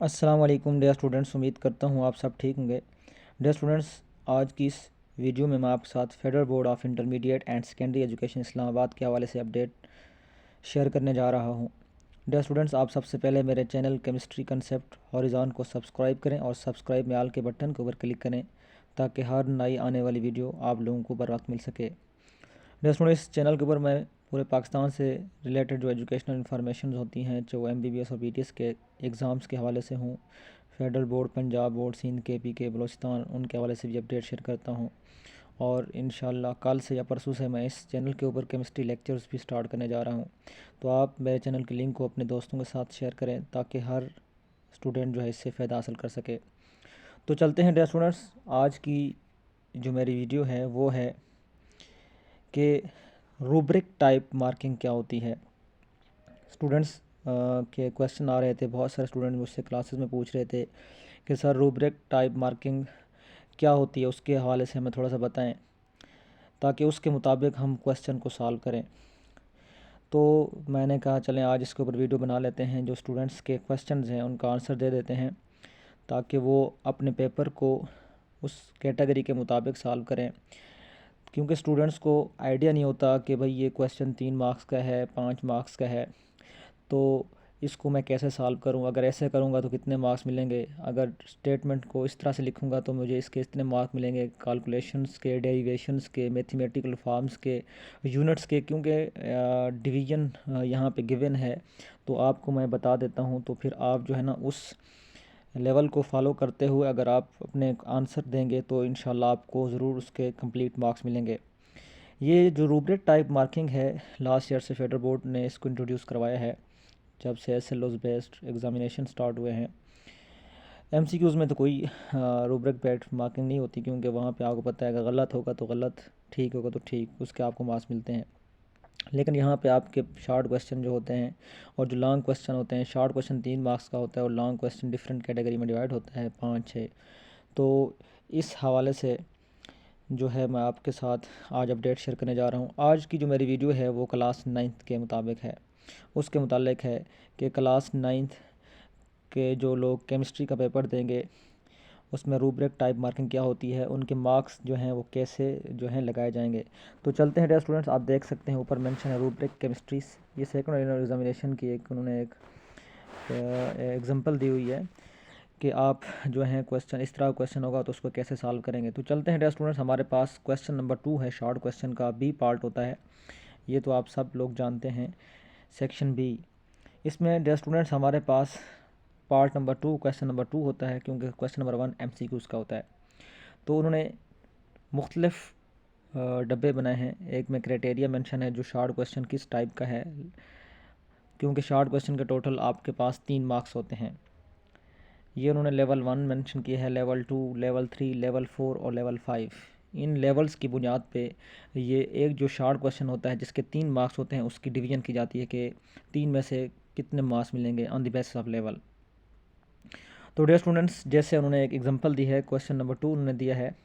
अस्सलाम वालेकुम dear students, उम्मीद करता हूँ आप सब ठीक होंगे। डियर स्टूडेंट्स, आज की इस वीडियो में मैं आपके साथ federal board of intermediate and secondary education Islamabad के हवाले से अपडेट शेयर करने जा रहा हूँ। डियर स्टूडेंट्स, आप सबसे पहले मेरे चैनल केमिस्ट्री कंसेप्ट हॉरिज़ॉन को सब्सक्राइब करें और सब्सक्राइब में आल के बटन के ऊपर क्लिक करें ताकि हर नई आने वाली वीडियो आप लोगों को बर वक्त मिल सके। डियर स्टूडेंट्स, इस चैनल के ऊपर मैं पूरे पाकिस्तान से रिलेटेड जो एजुकेशनल इन्फॉर्मेशन होती हैं, जो MBBS और BTS के एग्ज़ाम्स के हवाले से हूँ, federal board, Punjab board, Sindh, KP के, बलोचिस्तान, उनके हवाले से भी अपडेट शेयर करता हूँ। और इंशाल्लाह कल से या परसों से मैं इस चैनल के ऊपर केमिस्ट्री लेक्चर्स भी स्टार्ट करने जा रहा हूँ। तो आप मेरे चैनल की लिंक को अपने दोस्तों के साथ शेयर करें ताकि हर स्टूडेंट जो है इससे फ़ायदा हासिल कर सके। तो चलते हैं डियर स्टूडेंट्स, आज की जो मेरी वीडियो है वो है कि रूब्रिक टाइप मार्किंग क्या होती है। स्टूडेंट्स के क्वेश्चन आ रहे थे, बहुत सारे स्टूडेंट मुझसे क्लासेस में पूछ रहे थे कि सर रूब्रिक टाइप मार्किंग क्या होती है, उसके हवाले से हमें थोड़ा सा बताएं ताकि उसके मुताबिक हम क्वेश्चन को सॉल्व करें। तो मैंने कहा चलें आज इसके ऊपर वीडियो बना लेते हैं, जो स्टूडेंट्स के क्वेश्चंस हैं उनका आंसर दे देते हैं ताकि वो अपने पेपर को उस कैटेगरी के मुताबिक सॉल्व करें। क्योंकि स्टूडेंट्स को आइडिया नहीं होता कि भाई ये क्वेश्चन 3 मार्क्स का है, 5 मार्क्स का है, तो इसको मैं कैसे सॉल्व करूं, अगर ऐसे करूंगा तो कितने मार्क्स मिलेंगे, अगर स्टेटमेंट को इस तरह से लिखूंगा तो मुझे इसके इतने मार्क्स मिलेंगे, कैलकुलेशंस के, डेरिवेशंस के, मैथमेटिकल फॉर्म्स के, यूनिट्स के। क्योंकि डिवीजन यहाँ पे गिवन है तो आपको मैं बता देता हूँ, तो फिर आप जो है ना उस लेवल को फॉलो करते हुए अगर आप अपने आंसर देंगे तो इंशाल्लाह आपको ज़रूर उसके कंप्लीट मार्क्स मिलेंगे। ये जो रूब्रिक टाइप मार्किंग है, लास्ट ईयर से फेडरल बोर्ड ने इसको इंट्रोड्यूस करवाया है जब से SLOs बेस्ड एग्ज़ामिनेशन स्टार्ट हुए हैं। MCQs में तो कोई रूब्रिक टाइप मार्किंग नहीं होती, क्योंकि वहाँ पे आपको पता है कि गलत होगा तो गलत, ठीक होगा तो ठीक, उसके आपको मार्क्स मिलते हैं। लेकिन यहाँ पे आपके शॉर्ट क्वेश्चन जो होते हैं और जो लॉन्ग क्वेश्चन होते हैं, शॉर्ट क्वेश्चन 3 मार्क्स का होता है और लॉन्ग क्वेश्चन डिफरेंट कैटेगरी में डिवाइड होता है 5-6। तो इस हवाले से जो है मैं आपके साथ आज अपडेट शेयर करने जा रहा हूँ। आज की जो मेरी वीडियो है वो क्लास 9th के मुताबिक है, उसके मुतालिक है कि क्लास 9th के जो लोग केमिस्ट्री का पेपर देंगे उसमें रूब्रिक टाइप मार्किंग क्या होती है, उनके मार्क्स जो हैं वो कैसे जो हैं लगाए जाएंगे। तो चलते हैं डियर स्टूडेंट्स, आप देख सकते हैं ऊपर मेंशन है रूब्रिक केमिस्ट्री। ये सेकंड एग्जामिनेशन की एक उन्होंने एक एग्जांपल दी हुई है कि आप जो हैं क्वेश्चन इस तरह क्वेश्चन होगा तो उसको कैसे सॉल्व करेंगे। तो चलते हैं डियर स्टूडेंट्स, हमारे पास क्वेश्चन नंबर 2 है, शॉर्ट क्वेश्चन का B पार्ट होता है, ये तो आप सब लोग जानते हैं, सेक्शन B। इसमें डियर स्टूडेंट्स हमारे पास पार्ट नंबर 2 क्वेश्चन नंबर 2 होता है, क्योंकि क्वेश्चन नंबर 1 MCQs का होता है। तो उन्होंने मुख्तलिफ डब्बे बनाए हैं, एक में क्राइटेरिया मेंशन है जो शॉर्ट क्वेश्चन किस टाइप का है, क्योंकि शॉर्ट क्वेश्चन के टोटल आपके पास 3 मार्क्स होते हैं। ये उन्होंने लेवल 1 मेंशन किया है, लेवल 2, लेवल 3, लेवल 4 और लेवल 5। इन लेवल्स की बुनियाद पे ये एक जो शॉर्ट क्वेश्चन होता है जिसके 3 मार्क्स होते हैं उसकी डिवीजन की जाती है कि 3 में से कितने मार्क्स मिलेंगे on the basis of level. तो डियर स्टूडेंट्स, जैसे उन्होंने एक एग्जांपल दी है, क्वेश्चन नंबर 2 उन्होंने दिया है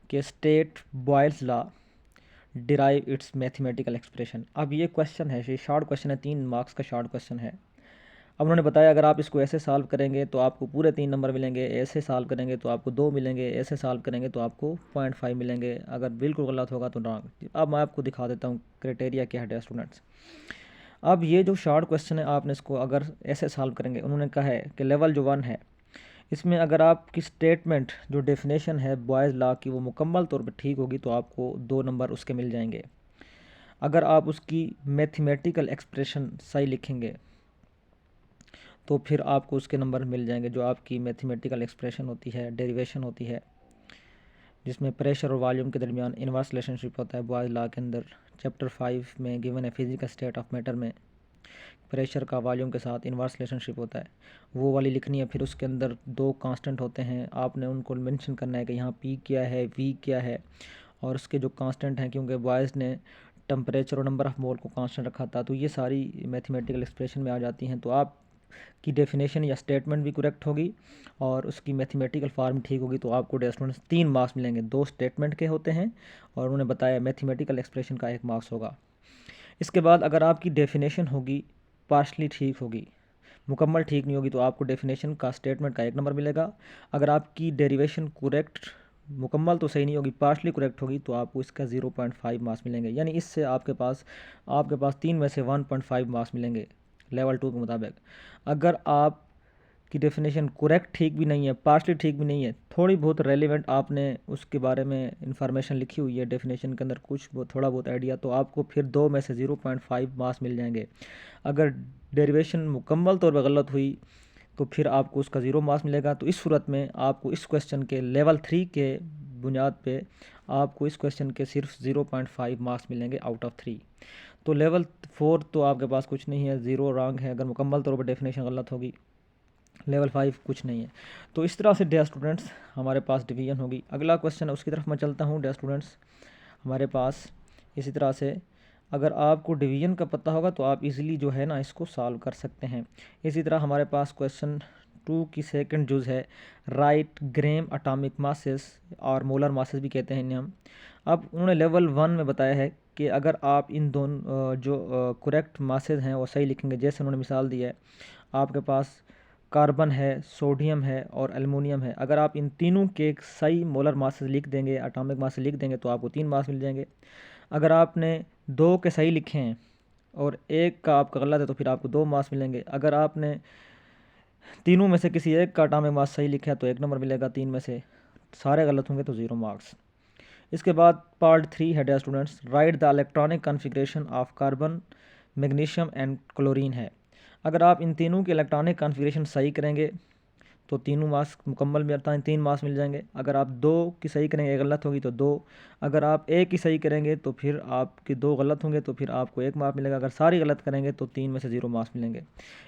कि state Boyle's law derive it's mathematical expression. अब ये क्वेश्चन है, ये शॉर्ट क्वेश्चन है, 3 मार्क्स का शॉर्ट क्वेश्चन है। अब उन्होंने बताया अगर आप इसको ऐसे सॉल्व करेंगे तो आपको पूरे 3 नंबर मिलेंगे, ऐसे सॉल्व करेंगे तो आपको 2 मिलेंगे, ऐसे सॉल्व करेंगे तो आपको 0.5 मिलेंगे, अगर बिल्कुल गलत होगा तो रॉन्ग। अब मैं आपको दिखा देता हूँ क्राइटेरिया क्या है स्टूडेंट्स। अब ये जो शॉर्ट क्वेश्चन है आपने इसको अगर ऐसे सॉल्व करेंगे, उन्होंने कहा है कि लेवल जो 1 है इसमें अगर आपकी स्टेटमेंट जो डेफिनेशन है बॉयज़ लॉ की वो मुकम्मल तौर पर ठीक होगी तो आपको 2 नंबर उसके मिल जाएंगे। अगर आप उसकी मैथमेटिकल एक्सप्रेशन सही लिखेंगे तो फिर आपको उसके नंबर मिल जाएंगे, जो आपकी मैथमेटिकल एक्सप्रेशन होती है, डेरिवेशन होती है, जिसमें प्रेशर और वॉल्यूम के दरमियान इनवर्स रिलेशनशिप होता है बॉयज़ लॉ के अंदर। चैप्टर 5 में गिवन है फिजिकल स्टेट ऑफ मैटर में प्रेशर का वॉल्यूम के साथ इनवर्स रिलेशनशिप होता है, वो वाली लिखनी है। फिर उसके अंदर 2 कांस्टेंट होते हैं, आपने उनको मेंशन करना है कि यहाँ P क्या है, V क्या है, और उसके जो कांस्टेंट हैं, क्योंकि बॉयज़ ने टेम्परेचर और नंबर ऑफ़ मोल को कांस्टेंट रखा था, तो ये सारी मैथमेटिकल एक्सप्रेशन में आ जाती हैं। तो आप की डेफिनेशन या स्टेटमेंट भी करेक्ट होगी और उसकी मैथमेटिकल फार्म ठीक होगी तो आपको स्टूडेंट्स 3 मार्क्स मिलेंगे। 2 स्टेटमेंट के होते हैं और उन्होंने बताया मैथमेटिकल एक्सप्रेशन का 1 मार्क्स होगा। इसके बाद अगर आपकी डेफिनेशन होगी पार्शली ठीक होगी, मुकम्मल ठीक नहीं होगी तो आपको डेफिनेशन का स्टेटमेंट का 1 नंबर मिलेगा। अगर आपकी डेरिवेशन करेक्ट, मुकम्मल तो सही नहीं होगी, पार्शली करेक्ट होगी तो आपको इसका 0.5 मार्क्स मिलेंगे। यानी इससे आपके पास 3 में से 1.5 मार्क्स मिलेंगे लेवल 2 के मुताबिक। अगर आप की डेफिनेशन करेक्ट ठीक भी नहीं है, पार्शली ठीक भी नहीं है, थोड़ी बहुत रेलिवेंट आपने उसके बारे में इंफॉर्मेशन लिखी हुई है डेफिनेशन के अंदर, कुछ थोड़ा बहुत आइडिया, तो आपको फिर 2 में से 0.5 मार्क्स मिल जाएंगे। अगर डेरिवेशन मुकम्मल तौर पर गलत हुई तो फिर आपको उसका 0 मार्क्स मिलेगा। तो इस सूरत में आपको इस क्वेश्चन के लेवल 3 के बुनियाद पे आपको इस क्वेश्चन के सिर्फ 0.5 मार्क्स मिलेंगे आउट ऑफ 3। तो लेवल 4 तो आपके पास कुछ नहीं है, 0 रॉन्ग है अगर मुकम्मल तौर पर डेफिनेशन गलत होगी। लेवल 5 कुछ नहीं है। तो इस तरह से डियर स्टूडेंट्स हमारे पास डिवीजन होगी। अगला क्वेश्चन है उसकी तरफ मैं चलता हूँ डियर स्टूडेंट्स। हमारे पास इसी तरह से अगर आपको डिवीजन का पता होगा तो आप इजीली जो है ना इसको सॉल्व कर सकते हैं। इसी तरह हमारे पास क्वेश्चन 2 की सेकंड जुज है, राइट ग्राम एटॉमिक मासेस और मोलर मासेस भी कहते हैं इन्हें हम। अब उन्होंने लेवल 1 में बताया है कि अगर आप इन दोनों जो करेक्ट मासेस हैं वो सही लिखेंगे, जैसे उन्होंने मिसाल दी है, आपके पास कार्बन है, सोडियम है और एल्युमिनियम है। अगर आप इन तीनों के सही मोलर मासेस लिख देंगे, एटॉमिक मासेस लिख देंगे तो आपको 3 मार्क्स मिल जाएंगे। अगर आपने 2 के सही लिखे हैं और 1 का आपका गलत है तो फिर आपको 2 मार्क्स मिलेंगे। अगर आपने तीनों में से किसी एक का एटॉमिक मास सही लिखा है तो 1 नंबर मिलेगा, 3 में से सारे गलत होंगे तो 0 मार्क्स। इसके बाद पार्ट 3 है dear students, right the electronic configuration of carbon, magnesium and chlorine है। अगर आप इन तीनों की इलेक्ट्रॉनिक कॉन्फ़िगरेशन सही करेंगे तो तीनों मार्क्स मुकम्मल मिलता है, 3 मार्क्स मिल जाएंगे। अगर आप 2 की सही करेंगे, 1 गलत होगी तो 2। अगर आप 1 की सही करेंगे तो फिर आपके 2 गलत होंगे तो फिर आपको 1 मार्क मिलेगा। अगर सारी गलत करेंगे तो 3 में से 0 मार्क्स मिलेंगे।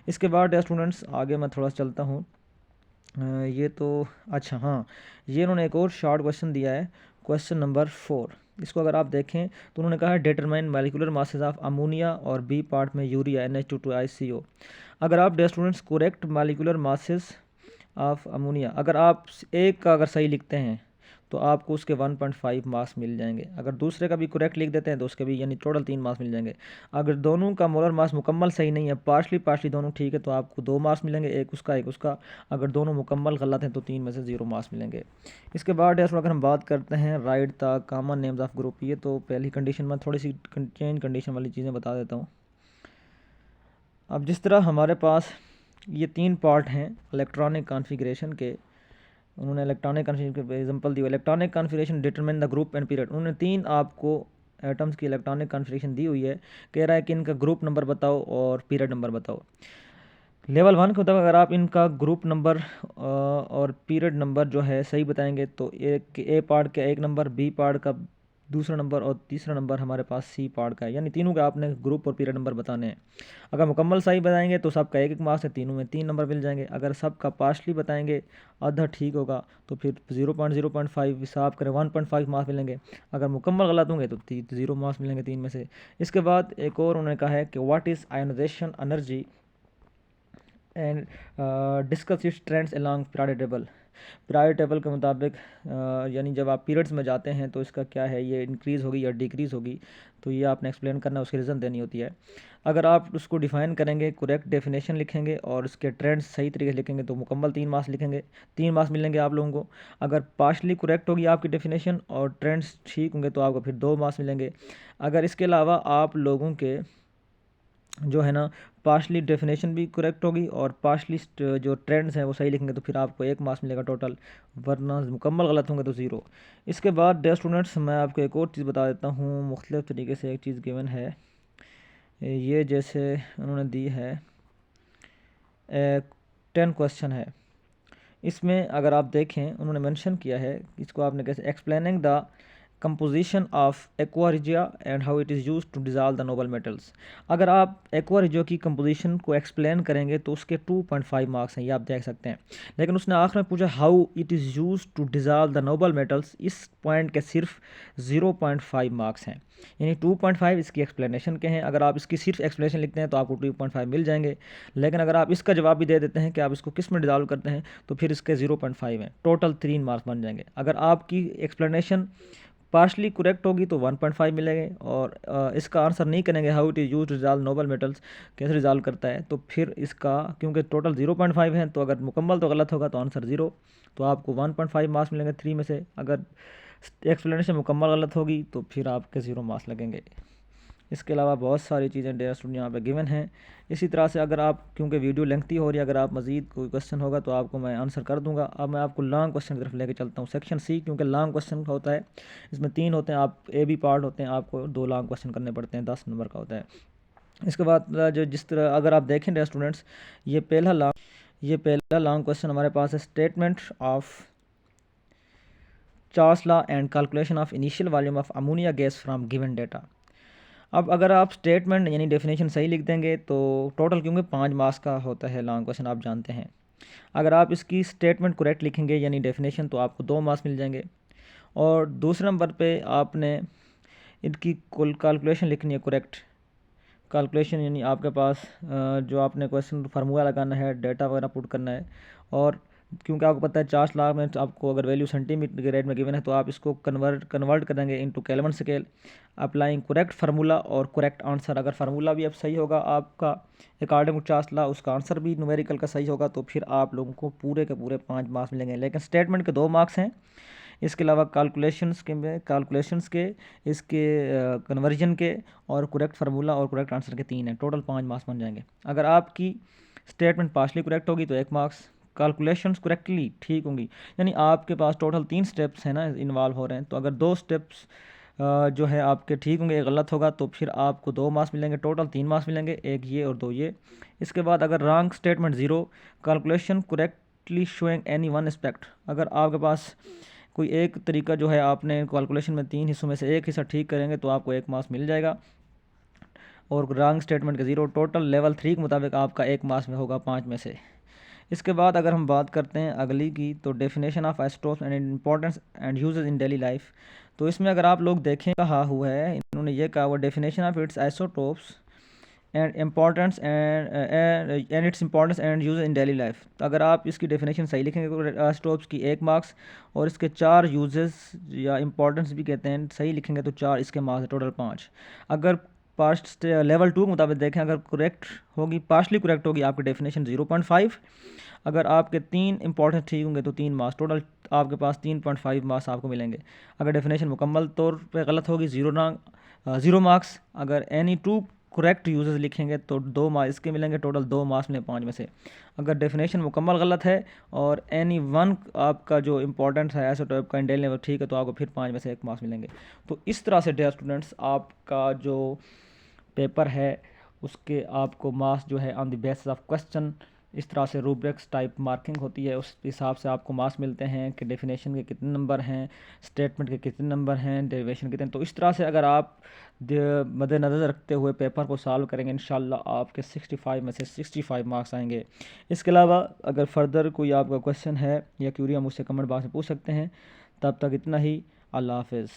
इसके बाद डियर स्टूडेंट्स आगे मैं थोड़ा सा चलता हूँ। ये तो अच्छा हाँ, ये इन्होंने एक और शॉर्ट क्वेश्चन दिया है, क्वेश्चन नंबर 4। इसको अगर आप देखें तो उन्होंने कहा है determine molecular masses of ammonia और बी पार्ट में यूरिया NH2 अगर आप dear students correct molecular masses of ammonia, अगर आप एक का अगर सही लिखते हैं तो आपको उसके 1.5 मार्क्स मिल जाएंगे। अगर दूसरे का भी करेक्ट लिख देते हैं तो उसके भी यानी टोटल 3 मार्क्स मिल जाएंगे। अगर दोनों का मोलर मास मुकम्मल सही नहीं है, पार्शली दोनों ठीक है, तो आपको 2 मार्क्स मिलेंगे, एक उसका। अगर दोनों मुकम्मल गलत हैं तो 3 में से 0 मार्क्स मिलेंगे। इसके बाद अगर हम बात करते हैं right the common names of group, ये तो पहली कंडीशन में थोड़ी सी चेंज कंडीशन वाली चीज़ें बता देता हूँ। अब जिस तरह हमारे पास ये 3 पार्ट हैं इलेक्ट्रॉनिक कॉन्फ़िगरेशन के, उन्होंने इलेक्ट्रॉनिक कॉन्फ़िगरेशन के example the, electronic configuration determine the group and period. उन्होंने 3 आपको एटम्स की इलेक्ट्रॉनिक कॉन्फ़िगरेशन दी हुई है, कह रहा है कि इनका ग्रुप नंबर बताओ और पीरियड नंबर बताओ। लेवल 1 के मुताबिक अगर आप इनका ग्रुप नंबर और पीरियड नंबर जो है सही बताएंगे तो एक ए पार्ट का 1 नंबर, बी पार्ट का दूसरा नंबर और तीसरा नंबर हमारे पास सी पार्ट का है। यानी तीनों का आपने ग्रुप और पीरियड नंबर बताने हैं। अगर मुकम्मल सही बताएंगे तो सबका 1-1 मार्क्स है, तीनों में 3 नंबर मिल जाएंगे। अगर सबका पार्शली बताएंगे, आधा ठीक होगा, तो फिर 0.05 हिसाब करें 1.5 मार्क्स मिलेंगे। अगर मुकम्मल गलत होंगे तो 0 मार्क्स मिलेंगे 3 में से। इसके बाद एक और उन्होंने कहा है कि what is ionization energy and discuss its trends along period table. Period table के मुताबिक यानी जब आप पीरियड्स में जाते हैं तो इसका क्या है, ये इंक्रीज़ होगी या डिक्रीज़ होगी, तो ये आपने एक्सप्लेन करना है, उसकी रीज़न देनी होती है। अगर आप उसको डिफ़ाइन करेंगे, करेक्ट डेफिनेशन लिखेंगे और उसके ट्रेंड्स सही तरीके से लिखेंगे तो मुकम्मल 3 मार्क्स लिखेंगे, 3 मार्क्स मिलेंगे आप लोगों को। अगर पार्शली करेक्ट होगी आपकी डेफिनेशन और ट्रेंड्स ठीक होंगे तो आपको फिर 2 मार्क्स मिलेंगे। अगर इसके अलावा आप लोगों के जो है ना पार्शली डेफिनेशन भी करेक्ट होगी और पार्शली जो ट्रेंड्स हैं वो सही लिखेंगे तो फिर आपको 1 मार्क्स मिलेगा टोटल, वरना मुकम्मल गलत होंगे तो 0। इसके बाद डियर स्टूडेंट्स मैं आपको एक और चीज़ बता देता हूँ, मुख्तलिफ़ तरीके से एक चीज़ गिवन है, ये जैसे उन्होंने दी है 10 क्वेश्चन है। इसमें अगर आप देखें उन्होंने मेंशन किया है, इसको आपने कैसे explaining the composition of aqua regia and how it is use to dissolve the noble metals. अगर आप एक्वा रिजिया की कंपोजिशन को एक्सप्लेन करेंगे तो उसके 2.5 मार्क्स हैं, ये आप देख सकते हैं। लेकिन उसने आखिर में पूछा how it is use to dissolve the noble metals, इस पॉइंट के सिर्फ 0.5 मार्क्स हैं, यानी 2.5 इसकी एक्सप्लेनेशन के हैं। अगर आप इसकी सिर्फ एक्सप्लेनेशन लिखते हैं तो आपको 2.5 मिल जाएंगे, लेकिन अगर आप इसका जवाब भी दे देते हैं कि आप इसको किस में डिज़ाल्व करते हैं तो फिर इसके 0.5 हैं, टोटल 3 मार्क्स बन जाएंगे। अगर आपकी एक्सप्लेनेशन पार्शली करेक्ट होगी तो 1.5 मिलेंगे। और इसका आंसर नहीं करेंगे how it is use resolve noble metals, कैसे रिजॉल्व करता है, तो फिर इसका क्योंकि टोटल 0.5 है तो अगर मुकम्मल तो गलत होगा तो आंसर 0, तो आपको 1.5 मार्क्स मिलेंगे 3 में से। अगर एक्सप्लेनेशन मुकम्मल गलत होगी तो फिर आपके 0 मार्क्स लगेंगे। इसके अलावा बहुत सारी चीज़ें डेयर स्टूडेंट यहाँ पे गिवन हैं। इसी तरह से अगर आप, क्योंकि वीडियो लेंथी हो रही है, अगर आप मज़ीद कोई क्वेश्चन होगा तो आपको मैं आंसर कर दूंगा। अब मैं आपको लॉन्ग क्वेश्चन की तरफ लेके चलता हूँ, सेक्शन सी, क्योंकि लॉन्ग क्वेश्चन होता है, इसमें 3 होते हैं, आप ए बी पार्ट होते हैं, आपको 2 लॉन्ग क्वेश्चन करने पड़ते हैं, 10 नंबर का होता है। इसके बाद जो जिस तरह अगर आप देखें डेयर स्टूडेंट्स, ये पहला लॉन्ग क्वेश्चन हमारे पास है, statement of Charles law and calculation of initial volume of ammonia gas from given data. अब अगर आप स्टेटमेंट यानी डेफिनेशन सही लिख देंगे तो टोटल, क्योंकि 5 मार्क्स का होता है लॉन्ग क्वेश्चन, आप जानते हैं। अगर आप इसकी स्टेटमेंट करेक्ट लिखेंगे यानी डेफिनेशन, तो आपको 2 मार्क्स मिल जाएंगे। और दूसरे नंबर पे आपने इनकी कुल कैलकुलेशन लिखनी है, करेक्ट कैलकुलेशन, यानी आपके पास जो आपने क्वेश्चन फार्मूला लगाना है, डेटा वगैरह पुट करना है। और क्योंकि आपको पता है 4 लाख में आपको अगर वैल्यू सेंटीमीटर के रेट में गिवन है तो आप इसको कन्वर्ट करेंगे into kelvin scale, applying correct formula और करेक्ट आंसर। अगर फार्मूला भी अब सही होगा आपका अकॉर्डिंग टू चार्ल्स लॉ, उसका आंसर भी न्यूमेरिकल का सही होगा, तो फिर आप लोगों को पूरे के पूरे 5 मार्क्स मिलेंगे। लेकिन स्टेटमेंट के 2 मार्क्स हैं, इसके अलावा कैलकुलेशंस के इसके कन्वर्जन के और करेक्ट फार्मूला और करेक्ट आंसर के 3 हैं, टोटल 5 मार्क्स बन जाएंगे। अगर आपकी स्टेटमेंट पार्शली करेक्ट होगी तो 1 मार्क्स, कैलकुलेशंस करेक्टली ठीक होंगी, यानी आपके पास टोटल 3 स्टेप्स हैं ना इन्वॉल्व हो रहे हैं, तो अगर 2 स्टेप्स जो है आपके ठीक होंगे, गलत होगा तो फिर आपको 2 मार्क्स मिलेंगे, टोटल 3 मार्क्स मिलेंगे, 1 ये और 2 ये। इसके बाद अगर wrong statement 0, calculation correctly showing any one aspect, अगर आपके पास कोई एक तरीका जो है, आपने कैलकुलेशन में 3 हिस्सों में से एक हिस्सा ठीक करेंगे तो आपको 1 मार्क्स मिल जाएगा। और रॉन्ग स्टेटमेंट के 0, टोटल लेवल 3 के मुताबिक आपका 1 मार्क्स में होगा 5 में से। इसके बाद अगर हम बात करते हैं अगली की, तो definition of isotopes and importance and uses in daily life. तो इसमें अगर आप लोग देखें, कहा हुआ है, इन्होंने ये कहा हुआ definition of its isotopes and importance and it's importance and use in daily life. तो अगर आप इसकी डेफिनेशन सही लिखेंगे आइसोटोप्स की 1 मार्क्स, और इसके 4 यूजेस या इम्पॉर्टेंस भी कहते हैं सही लिखेंगे तो 4 इसके मार्क्स, टोटल 5। अगर पास्ट लेवल 2 के मुताबिक देखें, अगर करेक्ट होगी, पार्शली करेक्ट होगी आपकी डेफिनेशन 0.5, अगर आपके 3 इंपॉर्टेंट ठीक होंगे तो 3 मार्क्स, टोटल आपके पास 3.5 मार्क्स आपको मिलेंगे। अगर डेफिनेशन मुकम्मल तौर पे गलत होगी 0 मार्क्स। अगर एनी 2 करेक्ट यूजेस लिखेंगे तो 2 मार्क्स इसके मिलेंगे, टोटल 2 मार्क्स मिले 5 में से। अगर डेफिनेशन मुकम्मल गलत है और एनी 1 आपका जो इंपॉर्टेंट है आइसोटोप का इंडेल लेवल ठीक है, तो आपको फिर 5 में से 1 मार्क्स मिलेंगे। तो इस तरह से डियर स्टूडेंट्स आपका जो पेपर है उसके आपको मार्क्स जो है on the basis of question, इस तरह से रूब्रिक्स टाइप मार्किंग होती है, उस हिसाब से आपको मार्क्स मिलते हैं कि डेफिनेशन के कितने नंबर हैं, स्टेटमेंट के कितने नंबर हैं, डेरिवेशन कितने। तो इस तरह से अगर आप मद्देनज़र रखते हुए पेपर को सॉल्व करेंगे, इंशाल्लाह आपके 65 में से 65 मार्क्स आएंगे। इसके अलावा अगर फर्दर कोई आपका क्वेश्चन है या क्यूरी, मुझसे कमेंट बॉक्स में पूछ सकते हैं। तब तक इतना ही, अल्लाह हाफिज़।